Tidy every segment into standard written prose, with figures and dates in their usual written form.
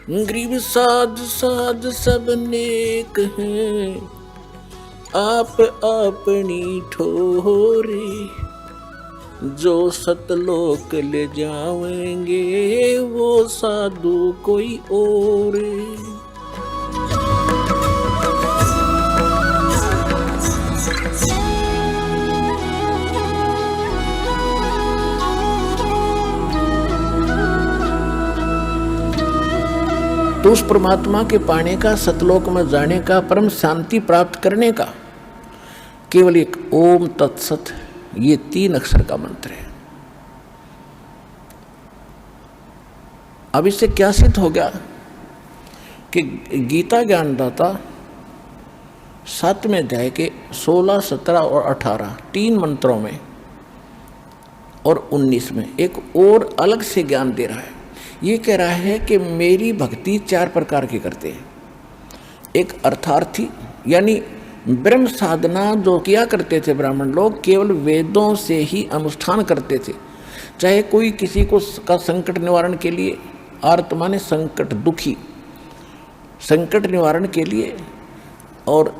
गरीब साध साध सब नेक हैं, आप अपनी ठोरे, जो सतलोक ले जाएंगे वो साधु कोई और। तो उस परमात्मा के पाने का, सतलोक में जाने का, परम शांति प्राप्त करने का केवल एक ओम तत्सत, ये 3 अक्षर का मंत्र है। अब इससे क्या सिद्ध हो गया कि गीता ज्ञानदाता 7वें अध्याय के 16, 17 और 18 3 मंत्रों में और 19 में एक और अलग से ज्ञान दे रहा है। ये कह रहा है कि मेरी भक्ति 4 प्रकार की करते हैं। एक अर्थार्थी, यानी ब्रह्म साधना जो किया करते थे ब्राह्मण लोग, केवल वेदों से ही अनुष्ठान करते थे। चाहे कोई किसी को का संकट निवारण के लिए, आर्त माने संकट, दुखी, संकट निवारण के लिए, और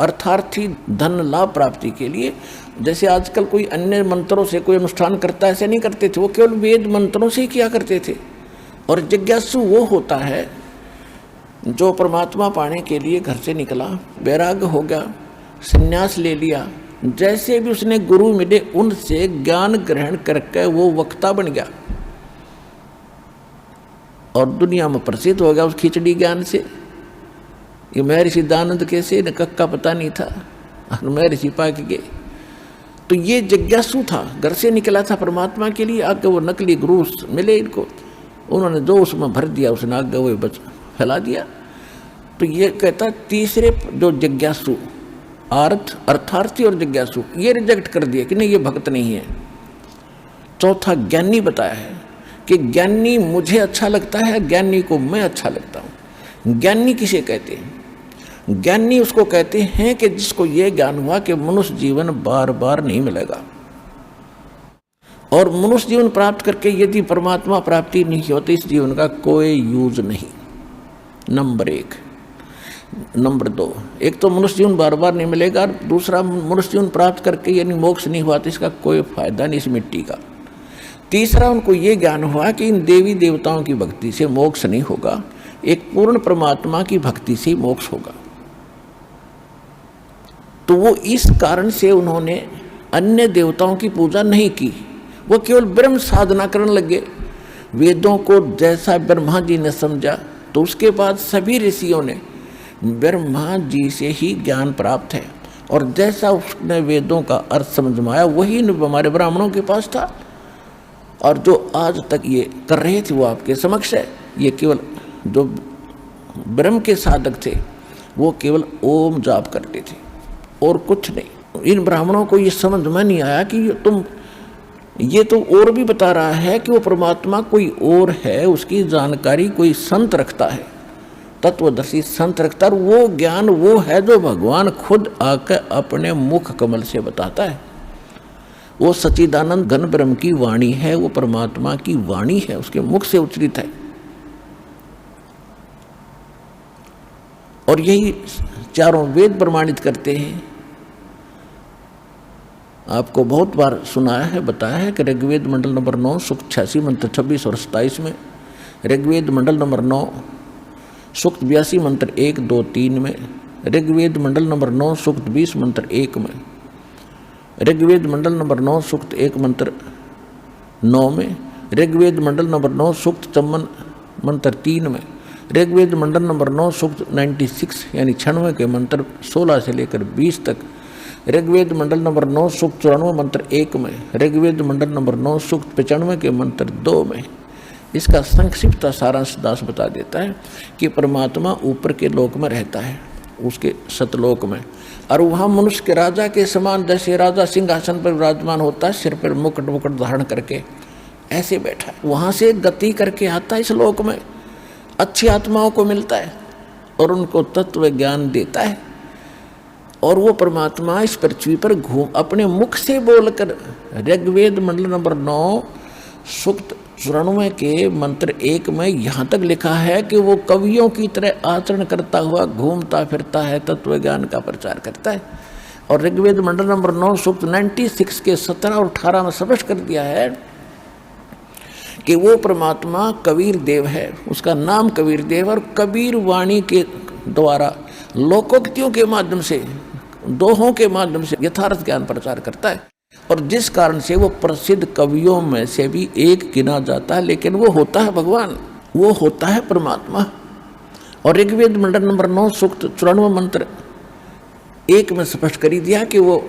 अर्थार्थी धन लाभ प्राप्ति के लिए। जैसे आजकल कोई अन्य मंत्रों से कोई अनुष्ठान करता है, ऐसे नहीं करते थे, वो केवल वेद मंत्रों से ही किया करते थे। और जिज्ञासु वो होता है जो परमात्मा पाने के लिए घर से निकला, वैराग्य हो गया, संन्यास ले लिया, जैसे भी उसने गुरु मिले उनसे ज्ञान ग्रहण करके वो वक्ता बन गया और दुनिया में प्रसिद्ध हो गया उस खिचड़ी ज्ञान से। ये महर्षि दानंद कैसे न कक्का पता नहीं था, महर्षि पाक के। तो ये जिज्ञासु था, घर से निकला था परमात्मा के लिए, आगे वो नकली गुरु मिले इनको, उन्होंने जो उसमें भर दिया उसने आगे वो बच फैला दिया। तो ये कहता तीसरे जो जिज्ञासु, अर्थार्थी और जिज्ञासु, ये रिजेक्ट कर दिया कि नहीं ये भक्त नहीं है। चौथा ज्ञानी बताया है कि ज्ञानी मुझे अच्छा लगता है, ज्ञानी को मैं अच्छा लगता हूँ। ज्ञानी किसे कहते हैं? ज्ञानी उसको कहते हैं कि जिसको ये ज्ञान हुआ कि मनुष्य जीवन बार बार नहीं मिलेगा, और मनुष्य जीवन प्राप्त करके यदि परमात्मा प्राप्ति नहीं होती इस जीवन का कोई यूज नहीं। नंबर 1। नंबर 2, एक तो मनुष्य जीवन बार बार नहीं मिलेगा, दूसरा मनुष्य जीवन प्राप्त करके यानी मोक्ष नहीं हुआ तो इसका कोई फायदा नहीं इस मिट्टी का। तीसरा, उनको ये ज्ञान हुआ कि इन देवी देवताओं की भक्ति से मोक्ष नहीं होगा, एक पूर्ण परमात्मा की भक्ति से मोक्ष होगा। तो वो इस कारण से उन्होंने अन्य देवताओं की पूजा नहीं की, वो केवल ब्रह्म साधना करने लगे। वेदों को जैसा ब्रह्मा जी ने समझा तो उसके बाद सभी ऋषियों ने ब्रह्मा जी से ही ज्ञान प्राप्त है, और जैसा उसने वेदों का अर्थ समझ में आया वही हमारे ब्राह्मणों के पास था, और जो आज तक ये कर रहे थे वो आपके समक्ष है। ये केवल जो ब्रह्म के साधक थे वो केवल ओम जाप करते थे और कुछ नहीं। इन ब्राह्मणों को ये समझ में नहीं आया कि ये तो और भी बता रहा है कि वो परमात्मा कोई और है, उसकी जानकारी कोई संत रखता है, तत्वदर्शी संत रखता है, और वो ज्ञान वो है जो भगवान खुद आकर अपने मुख कमल से बताता है। वो सच्चिदानंद घन ब्रह्म की वाणी है, वो परमात्मा की वाणी है, उसके मुख से उच्चरित है। और यही चारों वेद प्रमाणित करते हैं। आपको बहुत बार सुनाया है, बताया है कि ऋग्वेद मंडल नंबर 9 सूक्त 86 मंत्र 26 और 27 में, ऋग्वेद मंडल नंबर 9 सूक्त 82 मंत्र 1, 2, 3 में, ऋग्वेद मंडल नंबर 9 सूक्त 20 मंत्र 1 में, ऋग्वेद मंडल नंबर 9 सूक्त 1 मंत्र 9 में, ऋग्वेद मंडल नंबर 9 सूक्त 54 मंत्र 3 में, ऋग्वेद मंडल नंबर 9 सूक्त 96 यानी 96 के मंत्र 16 से लेकर 20 तक, ऋग्वेद मंडल नंबर 9 सूक्त 94 मंत्र 1 में, ऋग्वेद मंडल नंबर 9 सूक्त 95 के मंत्र 2 में। इसका संक्षिप्त सारांश दास बता देता है कि परमात्मा ऊपर के लोक में रहता है, उसके सतलोक में, और वहाँ मनुष्य के राजा के समान, जैसे राजा सिंहासन पर विराजमान होता है, सिर पर मुकुट धारण करके ऐसे बैठा है, वहाँ से गति करके आता है इस लोक में, अच्छी आत्माओं को मिलता है और उनको तत्व ज्ञान देता है। और वो परमात्मा इस पृथ्वी पर अपने मुख से बोलकर ऋग्वेद मंडल नंबर 9 सूक्त 94 के मंत्र 1 में यहाँ तक लिखा है कि वो कवियों की तरह आचरण करता हुआ घूमता फिरता है, तत्व ज्ञान का प्रचार करता है। और ऋग्वेद मंडल नंबर 9 सूक्त 96 के 17 और 18 में स्पष्ट कर दिया है कि वो परमात्मा कबीर देव है, उसका नाम कबीर देव, और कबीर वाणी के द्वारा लोकोक्तियों के माध्यम से, दोहों के माध्यम से यथार्थ ज्ञान प्रचार करता है। और जिस कारण से वो प्रसिद्ध कवियों में से भी एक गिना जाता है, लेकिन वो होता है भगवान, वो होता है परमात्मा। और ऋग्वेद मंडल नंबर 9 सूक्त 94 मंत्र 1 में स्पष्ट कर दिया कि वो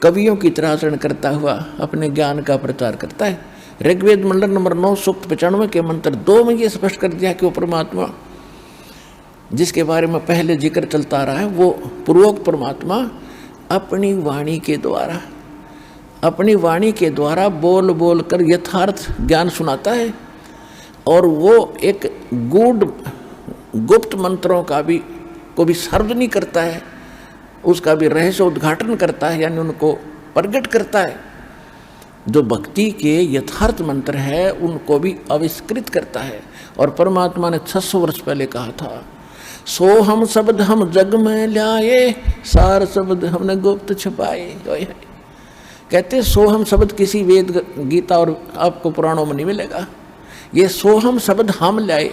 कवियों की तरह आचरण करता हुआ अपने ज्ञान का प्रचार करता है। ऋग्वेद मंडल नंबर 9 सूक्त 95 के मंत्र 2 में ये स्पष्ट कर दिया कि वो परमात्मा जिसके बारे में पहले जिक्र चलता रहा है, वो पूर्वोक्त परमात्मा अपनी वाणी के द्वारा बोल बोल कर यथार्थ ज्ञान सुनाता है। और वो एक गुप्त मंत्रों का भी सार्वजनिक करता है, उसका भी रहस्य उद्घाटन करता है, यानी उनको प्रकट करता है। जो भक्ति के यथार्थ मंत्र है उनको भी आविष्कृत करता है। और परमात्मा ने 600 वर्ष पहले कहा था, सो हम शब्द हम जग में लाए, सार शब्द हमने गुप्त छुपाए। कहते सोहम शब्द किसी वेद गीता और आपको पुराणों में नहीं मिलेगा। ये सोहम शब्द हम लाए,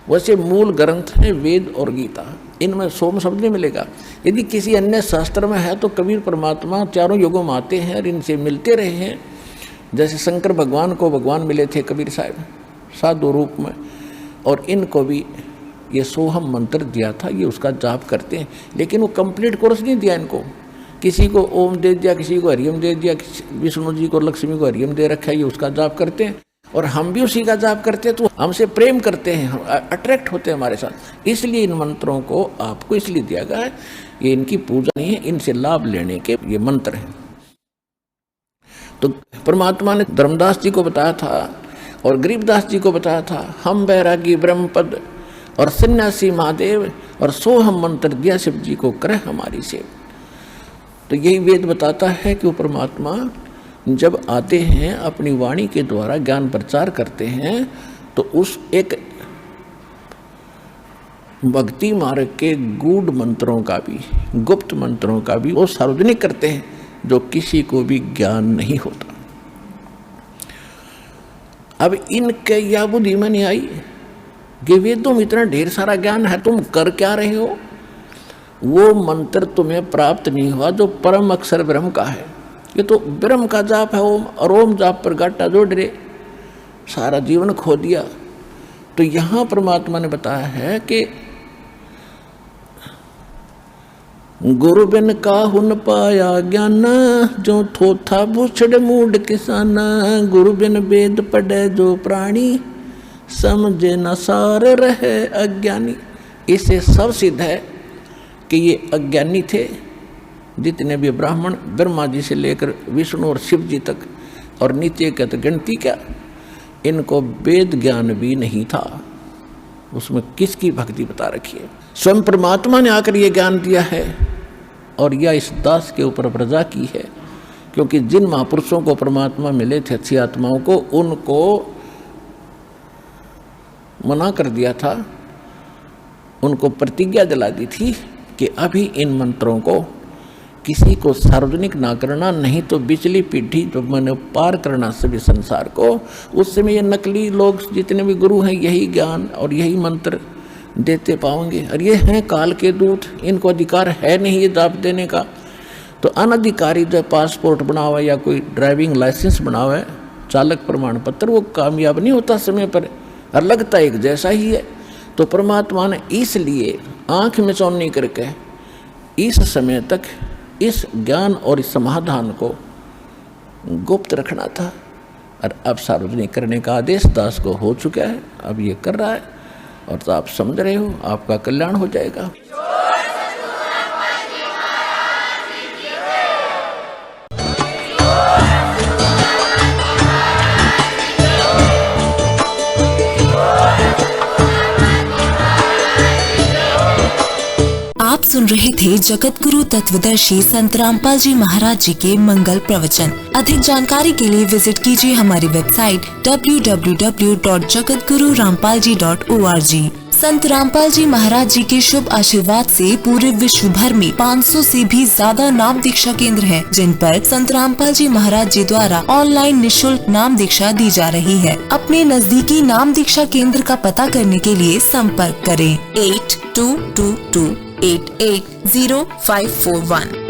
वैसे मूल ग्रंथ है वेद और गीता, इनमें सोम शब्द नहीं मिलेगा। यदि किसी अन्य शास्त्र में है तो कबीर परमात्मा चारों युगों में आते हैं और इनसे मिलते रहे हैं। जैसे शंकर भगवान को भगवान मिले थे कबीर साहब साधु रूप में, और इनको भी ये सोहम मंत्र दिया था, ये उसका जाप करते हैं। लेकिन वो कंप्लीट कोर्स नहीं दिया इनको, किसी को ओम दे दिया, किसी को हरिओम दे दिया, विष्णु जी को लक्ष्मी को हरिओम दे रखा है, ये उसका जाप करते हैं। और हम भी उसी का जाप करते हैं, तो हमसे प्रेम करते हैं, अट्रैक्ट होते हैं हमारे साथ। इसलिए इन मंत्रों को आपको इसलिए दिया गया है, ये इनकी पूजा नहीं है, इनसे लाभ लेने के ये मंत्र हैं। तो परमात्मा ने धर्मदास जी को बताया था और गरीबदास जी को बताया था, हम बैरागी ब्रह्मपद और सन्यासी महादेव और सोहम मंत्र दिया शिव जी को करे हमारी सेव। तो यही वेद बताता है कि वो परमात्मा जब आते हैं अपनी वाणी के द्वारा ज्ञान प्रचार करते हैं, तो उस एक भक्ति मार्ग के गूढ़ मंत्रों का भी, गुप्त मंत्रों का भी वो सार्वजनिक करते हैं, जो किसी को भी ज्ञान नहीं होता। अब इनके या बुद्धि में नहीं आई कि वेदों में इतना ढेर सारा ज्ञान है, तुम कर क्या रहे हो? वो मंत्र तुम्हें प्राप्त नहीं हुआ जो परम अक्षर ब्रह्म का है। ये तो ब्रह्म का जाप है ओम, और ओम जाप पर गाटा जोड़ रहे, सारा जीवन खो दिया। तो यहाँ परमात्मा ने बताया है कि गुरु बिन काहुन पाया ज्ञान, जो थोथा भूछड़ मूड किसाना। गुरु बिन वेद पढ़े जो प्राणी, समझे न सार रहे अज्ञानी। इससे सब सिद्ध है कि ये अज्ञानी थे, जितने भी ब्राह्मण ब्रह्मा जी से लेकर विष्णु और शिव जी तक, और नीचे का तो गिनती क्या, इनको वेद ज्ञान भी नहीं था। उसमें किसकी भक्ति बता रखी है? स्वयं परमात्मा ने आकर ये ज्ञान दिया है, और यह इस दास के ऊपर प्रजा की है। क्योंकि जिन महापुरुषों को परमात्मा मिले थे, अच्छी आत्माओं को, उनको मना कर दिया था, उनको प्रतिज्ञा दिला दी थी कि अभी इन मंत्रों को किसी को सार्वजनिक ना करना, नहीं तो बिचली पीढ़ी जब मैंने पार करना सभी संसार को, उस समय ये नकली लोग जितने भी गुरु हैं यही ज्ञान और यही मंत्र देते पाओगे। और ये हैं काल के दूत, इनको अधिकार है नहीं ये जाप देने का। तो अनधिकारी जो पासपोर्ट बना हुआ या कोई ड्राइविंग लाइसेंस बना हुआ है, चालक प्रमाण पत्र, वो कामयाब नहीं होता समय पर, और लगता एक जैसा ही है। तो परमात्मा ने इसलिए आँख में चौनी करके इस समय तक इस ज्ञान और इस समाधान को गुप्त रखना था, और अब सार्वजनिक करने का आदेश दास को हो चुका है, अब ये कर रहा है, और तो आप समझ रहे हो, आपका कल्याण हो जाएगा। आप सुन रहे थे जगत गुरु तत्वदर्शी संत रामपाल जी महाराज जी के मंगल प्रवचन। अधिक जानकारी के लिए विजिट कीजिए हमारी वेबसाइट www.jagatgururampalji.org। संत रामपाल जी महाराज जी के शुभ आशीर्वाद से पूरे विश्व भर में 500 से भी ज्यादा नाम दीक्षा केंद्र हैं, जिन पर संत रामपाल जी महाराज जी द्वारा ऑनलाइन निशुल्क नाम दीक्षा दी जा रही है। अपने नजदीकी नाम दीक्षा केंद्र का पता करने के लिए संपर्क करें 8222880541।